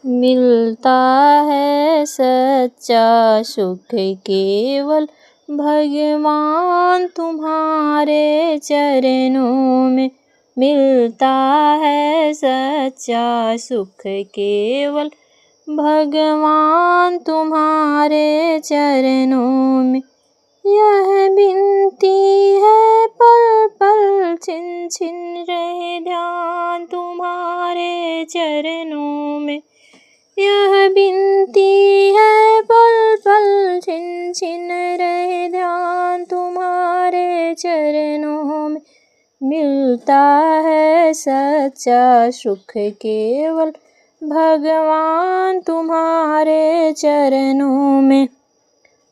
मिलता है सच्चा सुख केवल भगवान तुम्हारे चरणों में। मिलता है सच्चा सुख केवल भगवान तुम्हारे चरणों में। यह विनती है पल पल छिन छिन रहे ध्यान तुम्हारे चरणों में। यह विनती है पल पल छिन छिन रहे ध्यान तुम्हारे चरणों में। मिलता है सच्चा सुख केवल भगवान तुम्हारे चरणों में।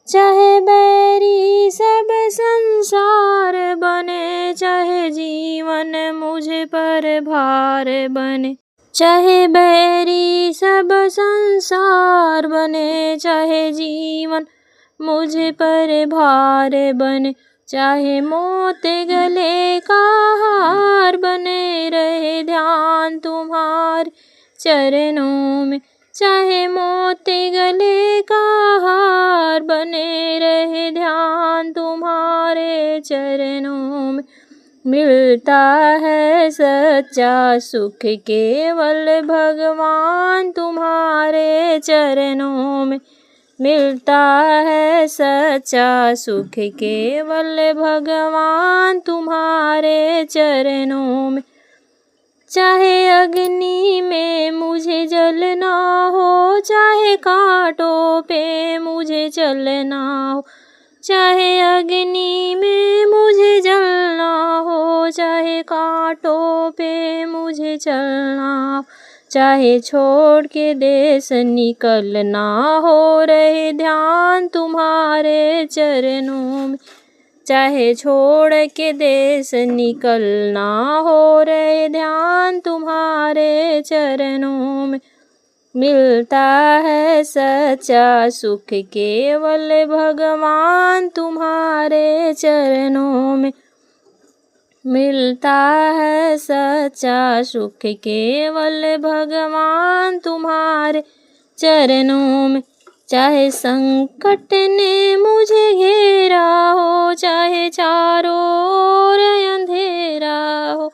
चाहे बैरी सब संसार बने, चाहे जीवन मुझ पर भार बने। चाहे बैरी सब संसार बने, चाहे जीवन मुझ पर भार बने। चाहे मौत गले का हार बने रहे ध्यान तुम्हारे चरणों में। चाहे मौत गले का हार बने रहे ध्यान तुम्हारे चरणों में। मिलता है सच्चा सुख केवल भगवान तुम्हारे चरणों में। मिलता है सच्चा सुख केवल भगवान तुम्हारे चरणों में। चाहे अग्नि में मुझे जलना हो, चाहे कांटों पे मुझे चलना हो। चाहे अग्नि में मुझे जलना हो, चाहे कांटों पे मुझे चलना हो। चाहे छोड़ के देश निकलना हो, रहे ध्यान तुम्हारे चरणों में। चाहे छोड़ के देश निकलना हो, रहे ध्यान तुम्हारे चरणों में। मिलता है सच्चा सुख केवल भगवान तुम्हारे चरणों में। मिलता है सच्चा सुख केवल भगवान तुम्हारे चरणों में। चाहे संकट ने मुझे घेरा हो, चाहे चारों ओर अंधेरा हो।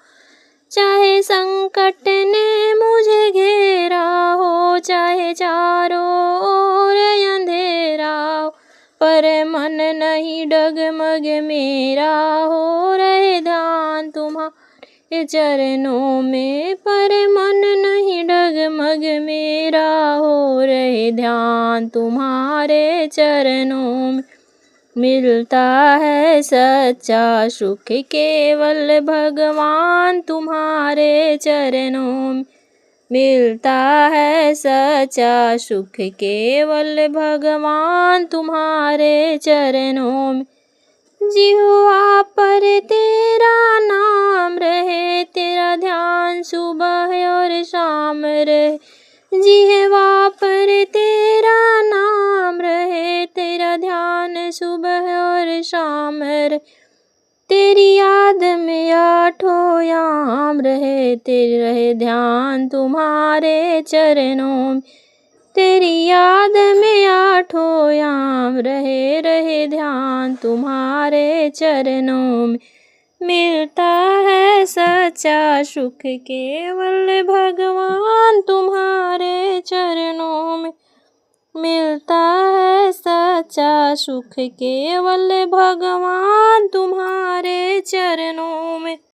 चाहे संकट ने मुझे घेरा हो, चाहे चारों ओर अंधेरा हो। पर मन नहीं डगमग मेरा हो, रहे ध्यान तुम्हारे चरणों में। पर मन नहीं डगमग मेरा हो, रहे ध्यान तुम्हारे चरणों में। मिलता है सच्चा सुख केवल भगवान तुम्हारे चरणों में। मिलता है सच्चा सुख केवल भगवान तुम्हारे चरणों में। जिह्वा पर तेरा नाम रहे, तेरा ध्यान सुबह और शाम रहे। जिह्वा पर तेरा नाम रहे, तेरा ध्यान सुबह और शाम रहे। तेरी याद में आठों याम रहे, तेरे रहे ध्यान तुम्हारे चरणों में। तेरी याद में आठों याम रहे, रहे ध्यान तुम्हारे चरणों में। मिलता है सच्चा सुख केवल भगवान तुम्हारे चरणों में। मिलता है सच्चा सुख केवल भगवान तुम्हारे चरणों में।